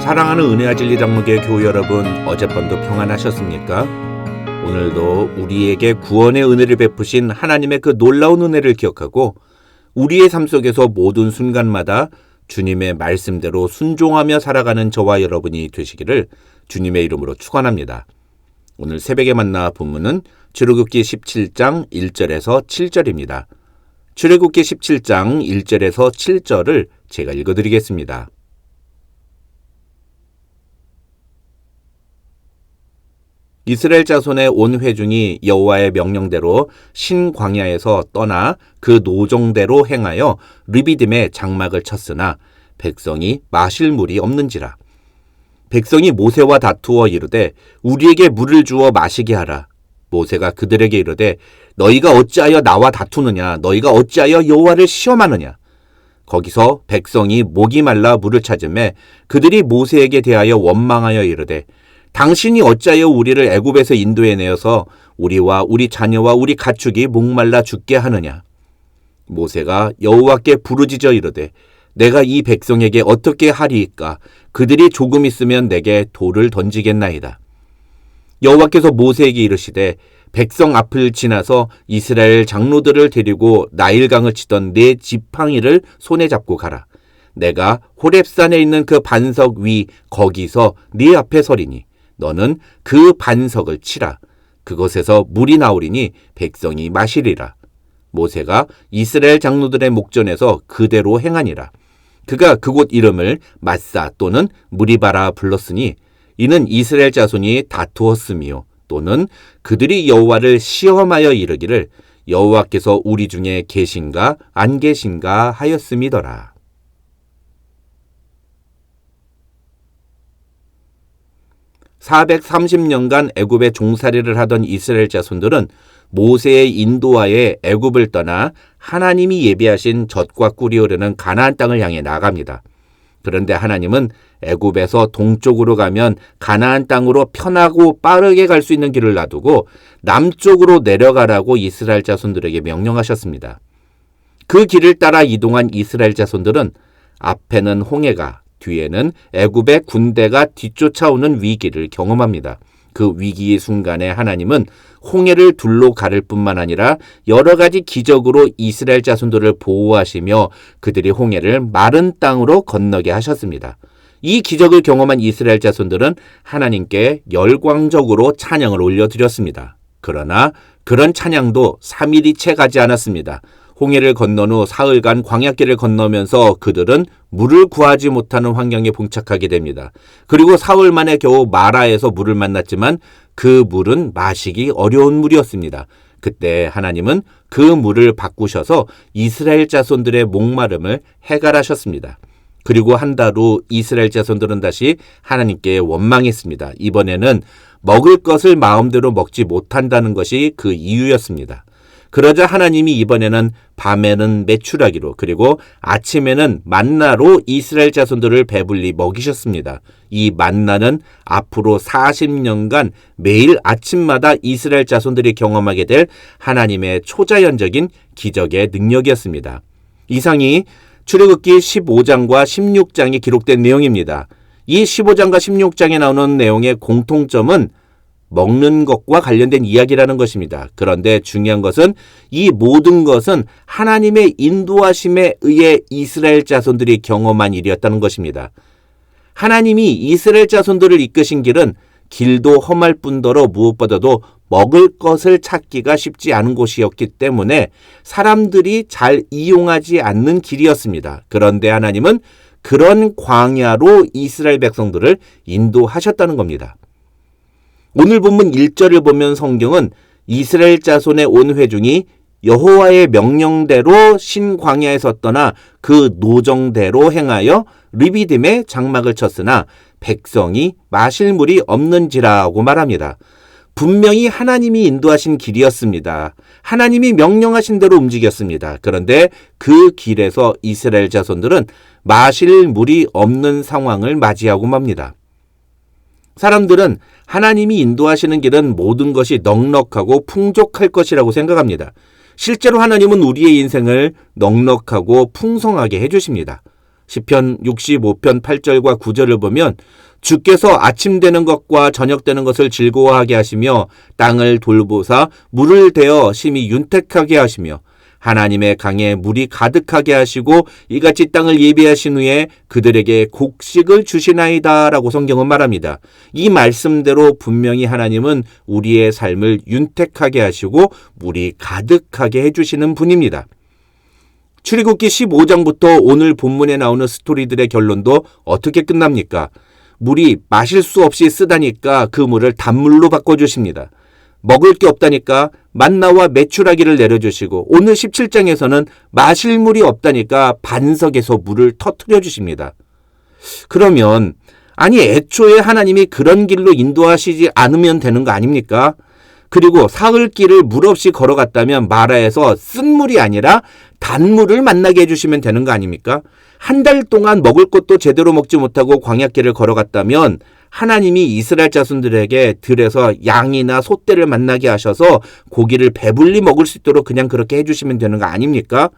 사랑하는 은혜와 진리 장로교회 교우 여러분, 어젯밤도 평안하셨습니까? 오늘도 우리에게 구원의 은혜를 베푸신 하나님의 그 놀라운 은혜를 기억하고 우리의 삶 속에서 모든 순간마다 주님의 말씀대로 순종하며 살아가는 저와 여러분이 되시기를 주님의 이름으로 축원합니다. 오늘 새벽에 만나 본문은 출애굽기 17장 1절에서 7절입니다. 출애굽기 17장 1절에서 7절을 제가 읽어드리겠습니다. 이스라엘 자손의 온 회중이 여호와의 명령대로 신광야에서 떠나 그 노정대로 행하여 르비딤에 장막을 쳤으나 백성이 마실 물이 없는지라. 백성이 모세와 다투어 이르되 우리에게 물을 주어 마시게 하라. 모세가 그들에게 이르되 너희가 어찌하여 나와 다투느냐? 너희가 어찌하여 여호와를 시험하느냐? 거기서 백성이 목이 말라 물을 찾으매 그들이 모세에게 대하여 원망하여 이르되 당신이 어찌하여 우리를 애굽에서 인도해 내어서 우리와 우리 자녀와 우리 가축이 목말라 죽게 하느냐? 모세가 여호와께 부르짖어 이르되 내가 이 백성에게 어떻게 하리이까? 그들이 조금 있으면 내게 돌을 던지겠나이다. 여호와께서 모세에게 이르시되 백성 앞을 지나서 이스라엘 장로들을 데리고 나일강을 치던 네 지팡이를 손에 잡고 가라. 내가 호렙산에 있는 그 반석 위 거기서 네 앞에 서리니 너는 그 반석을 치라. 그것에서 물이 나오리니 백성이 마시리라. 모세가 이스라엘 장로들의 목전에서 그대로 행하니라. 그가 그곳 이름을 마사 또는 무리바라 불렀으니 이는 이스라엘 자손이 다투었으며 또는 그들이 여호와를 시험하여 이르기를 여호와께서 우리 중에 계신가 안 계신가 하였음이더라. (430년간) 애굽에 종살이를 하던 이스라엘 자손들은 모세의 인도하에 애굽을 떠나 하나님이 예비하신 젖과 꿀이 흐르는 가나안 땅을 향해 나갑니다. 그런데 하나님은 애굽에서 동쪽으로 가면 가나안 땅으로 편하고 빠르게 갈 수 있는 길을 놔두고 남쪽으로 내려가라고 이스라엘 자손들에게 명령하셨습니다. 그 길을 따라 이동한 이스라엘 자손들은 앞에는 홍해가, 뒤에는 애굽의 군대가 뒤쫓아오는 위기를 경험합니다. 그 위기의 순간에 하나님은 홍해를 둘로 가를 뿐만 아니라 여러 가지 기적으로 이스라엘 자손들을 보호하시며 그들이 홍해를 마른 땅으로 건너게 하셨습니다. 이 기적을 경험한 이스라엘 자손들은 하나님께 열광적으로 찬양을 올려드렸습니다. 그러나 그런 찬양도 3일이 채 가지 않았습니다. 홍해를 건넌 후 사흘간 광야길을 건너면서 그들은 물을 구하지 못하는 환경에 봉착하게 됩니다. 그리고 사흘 만에 겨우 마라에서 물을 만났지만 그 물은 마시기 어려운 물이었습니다. 그때 하나님은 그 물을 바꾸셔서 이스라엘 자손들의 목마름을 해결하셨습니다. 그리고 한 달 후 이스라엘 자손들은 다시 하나님께 원망했습니다. 이번에는 먹을 것을 마음대로 먹지 못한다는 것이 그 이유였습니다. 그러자 하나님이 이번에는 밤에는 메추라기로 그리고 아침에는 만나로 이스라엘 자손들을 배불리 먹이셨습니다. 이 만나는 앞으로 40년간 매일 아침마다 이스라엘 자손들이 경험하게 될 하나님의 초자연적인 기적의 능력이었습니다. 이상이 출애굽기 15장과 16장에 기록된 내용입니다. 이 15장과 16장에 나오는 내용의 공통점은 먹는 것과 관련된 이야기라는 것입니다. 그런데 중요한 것은 이 모든 것은 하나님의 인도하심에 의해 이스라엘 자손들이 경험한 일이었다는 것입니다. 하나님이 이스라엘 자손들을 이끄신 길은 길도 험할 뿐더러 무엇보다도 먹을 것을 찾기가 쉽지 않은 곳이었기 때문에 사람들이 잘 이용하지 않는 길이었습니다. 그런데 하나님은 그런 광야로 이스라엘 백성들을 인도하셨다는 겁니다. 오늘 본문 1절을 보면 성경은 이스라엘 자손의 온 회중이 여호와의 명령대로 신광야에서 떠나 그 노정대로 행하여 르비딤에 장막을 쳤으나 백성이 마실 물이 없는지라고 말합니다. 분명히 하나님이 인도하신 길이었습니다. 하나님이 명령하신 대로 움직였습니다. 그런데 그 길에서 이스라엘 자손들은 마실 물이 없는 상황을 맞이하고 맙니다. 사람들은 하나님이 인도하시는 길은 모든 것이 넉넉하고 풍족할 것이라고 생각합니다. 실제로 하나님은 우리의 인생을 넉넉하고 풍성하게 해주십니다. 시편 65편 8절과 9절을 보면 주께서 아침 되는 것과 저녁 되는 것을 즐거워하게 하시며 땅을 돌보사 물을 대어 심히 윤택하게 하시며 하나님의 강에 물이 가득하게 하시고 이같이 땅을 예비하신 후에 그들에게 곡식을 주시나이다 라고 성경은 말합니다. 이 말씀대로 분명히 하나님은 우리의 삶을 윤택하게 하시고 물이 가득하게 해주시는 분입니다. 출애굽기 15장부터 오늘 본문에 나오는 스토리들의 결론도 어떻게 끝납니까? 물이 마실 수 없이 쓰다니까 그 물을 단물로 바꿔주십니다. 먹을 게 없다니까 만나와 메추라기를 내려주시고 오늘 17장에서는 마실 물이 없다니까 반석에서 물을 터뜨려 주십니다. 그러면 아니 애초에 하나님이 그런 길로 인도하시지 않으면 되는 거 아닙니까? 그리고 사흘길을 물 없이 걸어갔다면 마라에서 쓴 물이 아니라 단물을 만나게 해주시면 되는 거 아닙니까? 한 달 동안 먹을 것도 제대로 먹지 못하고 광야길을 걸어갔다면 하나님이 이스라엘 자손들에게 들에서 양이나 소떼를 만나게 하셔서 고기를 배불리 먹을 수 있도록 그냥 그렇게 해주시면 되는 거 아닙니까?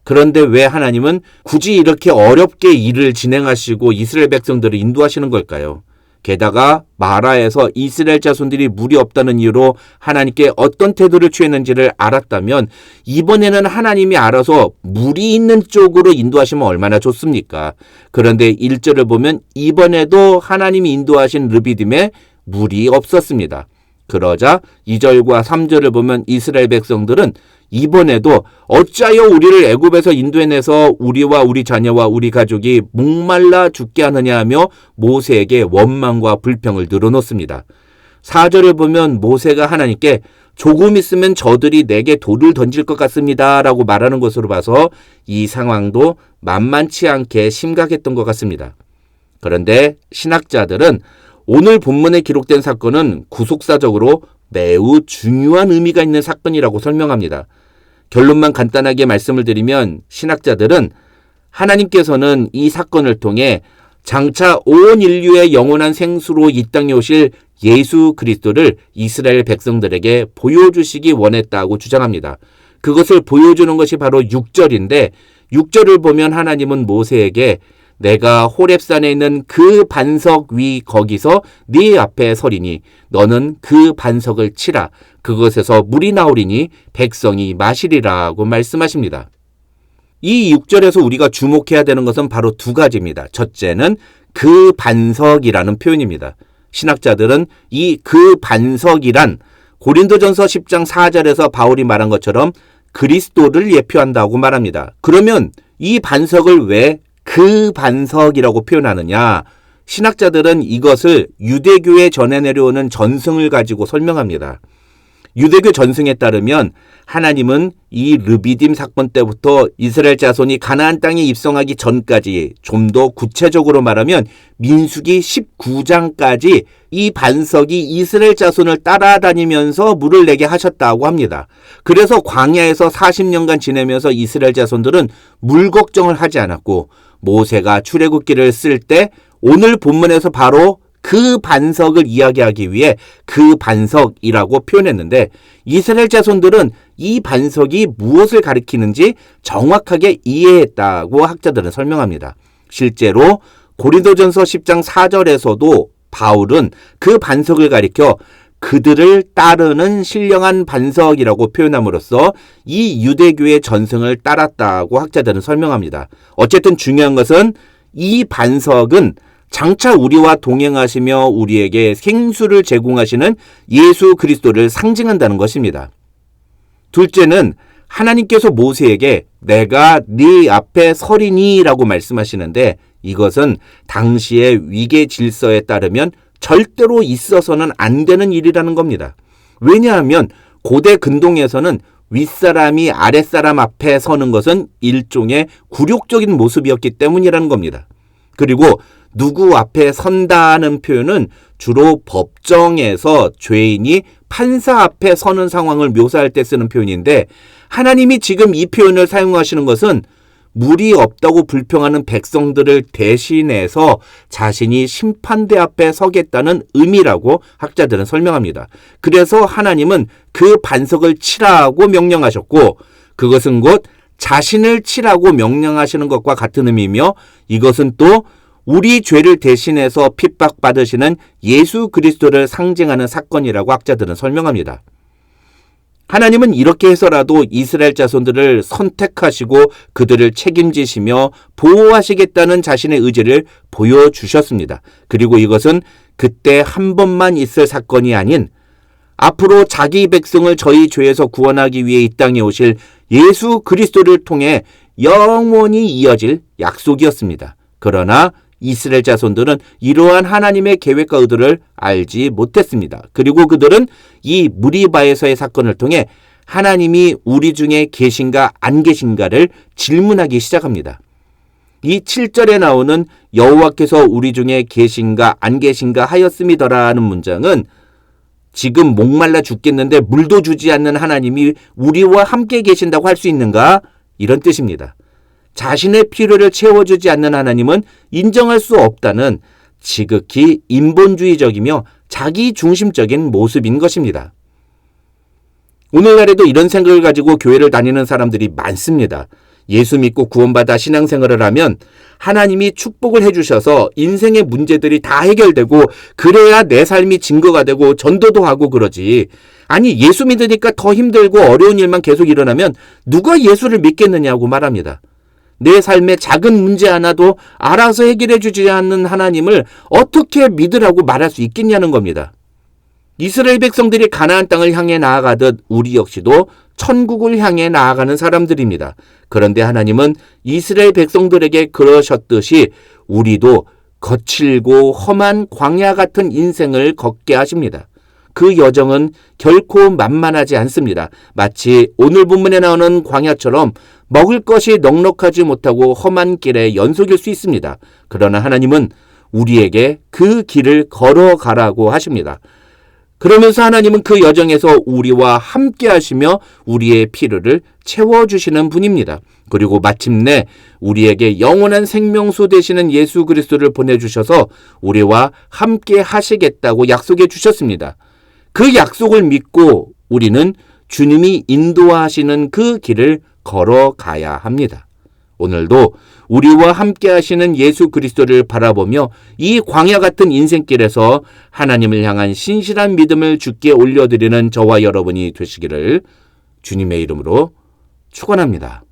그런데 왜 하나님은 굳이 이렇게 어렵게 일을 진행하시고 이스라엘 백성들을 인도하시는 걸까요? 게다가 마라에서 이스라엘 자손들이 물이 없다는 이유로 하나님께 어떤 태도를 취했는지를 알았다면 이번에는 하나님이 알아서 물이 있는 쪽으로 인도하시면 얼마나 좋습니까? 그런데 1절을 보면 이번에도 하나님이 인도하신 르비딤에 물이 없었습니다. 그러자 2절과 3절을 보면 이스라엘 백성들은 이번에도 어찌하여 우리를 애굽에서 인도해내서 우리와 우리 자녀와 우리 가족이 목말라 죽게 하느냐 하며 모세에게 원망과 불평을 늘어놓습니다. 4절을 보면 모세가 하나님께 조금 있으면 저들이 내게 돌을 던질 것 같습니다 라고 말하는 것으로 봐서 이 상황도 만만치 않게 심각했던 것 같습니다. 그런데 신학자들은 오늘 본문에 기록된 사건은 구속사적으로 매우 중요한 의미가 있는 사건이라고 설명합니다. 결론만 간단하게 말씀을 드리면 신학자들은 하나님께서는 이 사건을 통해 장차 온 인류의 영원한 생수로 이 땅에 오실 예수 그리스도를 이스라엘 백성들에게 보여주시기 원했다고 주장합니다. 그것을 보여주는 것이 바로 6절인데 6절을 보면 하나님은 모세에게 내가 호렙산에 있는 그 반석 위 거기서 네 앞에 서리니 너는 그 반석을 치라. 그것에서 물이 나오리니 백성이 마시리라고 말씀하십니다. 이 6절에서 우리가 주목해야 되는 것은 바로 두 가지입니다. 첫째는 그 반석이라는 표현입니다. 신학자들은 이 그 반석이란 고린도전서 10장 4절에서 바울이 말한 것처럼 그리스도를 예표한다고 말합니다. 그러면 이 반석을 왜 그 반석이라고 표현하느냐? 신학자들은 이것을 유대교에 전해 내려오는 전승을 가지고 설명합니다. 유대교 전승에 따르면 하나님은 이 르비딤 사건 때부터 이스라엘 자손이 가나안 땅에 입성하기 전까지 좀 더 구체적으로 말하면 민수기 19장까지 이 반석이 이스라엘 자손을 따라다니면서 물을 내게 하셨다고 합니다. 그래서 광야에서 40년간 지내면서 이스라엘 자손들은 물 걱정을 하지 않았고 모세가 출애굽기를 쓸 때 오늘 본문에서 바로 그 반석을 이야기하기 위해 그 반석이라고 표현했는데 이스라엘 자손들은 이 반석이 무엇을 가리키는지 정확하게 이해했다고 학자들은 설명합니다. 실제로 고린도전서 10장 4절에서도 바울은 그 반석을 가리켜 그들을 따르는 신령한 반석이라고 표현함으로써 이 유대교의 전승을 따랐다고 학자들은 설명합니다. 어쨌든 중요한 것은 이 반석은 장차 우리와 동행하시며 우리에게 생수를 제공하시는 예수 그리스도를 상징한다는 것입니다. 둘째는 하나님께서 모세에게 내가 네 앞에 서리니 라고 말씀하시는데 이것은 당시의 위계 질서에 따르면 절대로 있어서는 안 되는 일이라는 겁니다. 왜냐하면 고대 근동에서는 윗사람이 아랫사람 앞에 서는 것은 일종의 굴욕적인 모습이었기 때문이라는 겁니다. 그리고 누구 앞에 선다는 표현은 주로 법정에서 죄인이 판사 앞에 서는 상황을 묘사할 때 쓰는 표현인데 하나님이 지금 이 표현을 사용하시는 것은 물이 없다고 불평하는 백성들을 대신해서 자신이 심판대 앞에 서겠다는 의미라고 학자들은 설명합니다. 그래서 하나님은 그 반석을 치라고 명령하셨고 그것은 곧 자신을 치라고 명령하시는 것과 같은 의미이며 이것은 또 우리 죄를 대신해서 핍박받으시는 예수 그리스도를 상징하는 사건이라고 학자들은 설명합니다. 하나님은 이렇게 해서라도 이스라엘 자손들을 선택하시고 그들을 책임지시며 보호하시겠다는 자신의 의지를 보여주셨습니다. 그리고 이것은 그때 한 번만 있을 사건이 아닌 앞으로 자기 백성을 저희 죄에서 구원하기 위해 이 땅에 오실 예수 그리스도를 통해 영원히 이어질 약속이었습니다. 그러나 이스라엘 자손들은 이러한 하나님의 계획과 의도를 알지 못했습니다. 그리고 그들은 이 무리바에서의 사건을 통해 하나님이 우리 중에 계신가 안 계신가를 질문하기 시작합니다. 이 7절에 나오는 여호와께서 우리 중에 계신가 안 계신가 하였음이더라는 문장은 지금 목말라 죽겠는데 물도 주지 않는 하나님이 우리와 함께 계신다고 할 수 있는가? 이런 뜻입니다. 자신의 필요를 채워주지 않는 하나님은 인정할 수 없다는 지극히 인본주의적이며 자기중심적인 모습인 것입니다. 오늘날에도 이런 생각을 가지고 교회를 다니는 사람들이 많습니다. 예수 믿고 구원받아 신앙생활을 하면 하나님이 축복을 해주셔서 인생의 문제들이 다 해결되고 그래야 내 삶이 증거가 되고 전도도 하고 그러지. 아니 예수 믿으니까 더 힘들고 어려운 일만 계속 일어나면 누가 예수를 믿겠느냐고 말합니다. 내 삶의 작은 문제 하나도 알아서 해결해 주지 않는 하나님을 어떻게 믿으라고 말할 수 있겠냐는 겁니다. 이스라엘 백성들이 가나안 땅을 향해 나아가듯 우리 역시도 천국을 향해 나아가는 사람들입니다. 그런데 하나님은 이스라엘 백성들에게 그러셨듯이 우리도 거칠고 험한 광야 같은 인생을 걷게 하십니다. 그 여정은 결코 만만하지 않습니다. 마치 오늘 본문에 나오는 광야처럼 먹을 것이 넉넉하지 못하고 험한 길의 연속일 수 있습니다. 그러나 하나님은 우리에게 그 길을 걸어가라고 하십니다. 그러면서 하나님은 그 여정에서 우리와 함께 하시며 우리의 필요를 채워주시는 분입니다. 그리고 마침내 우리에게 영원한 생명수 되시는 예수 그리스도를 보내주셔서 우리와 함께 하시겠다고 약속해 주셨습니다. 그 약속을 믿고 우리는 주님이 인도하시는 그 길을 걸어가야 합니다. 오늘도 우리와 함께 하시는 예수 그리스도를 바라보며 이 광야 같은 인생길에서 하나님을 향한 신실한 믿음을 주께 올려드리는 저와 여러분이 되시기를 주님의 이름으로 축원합니다.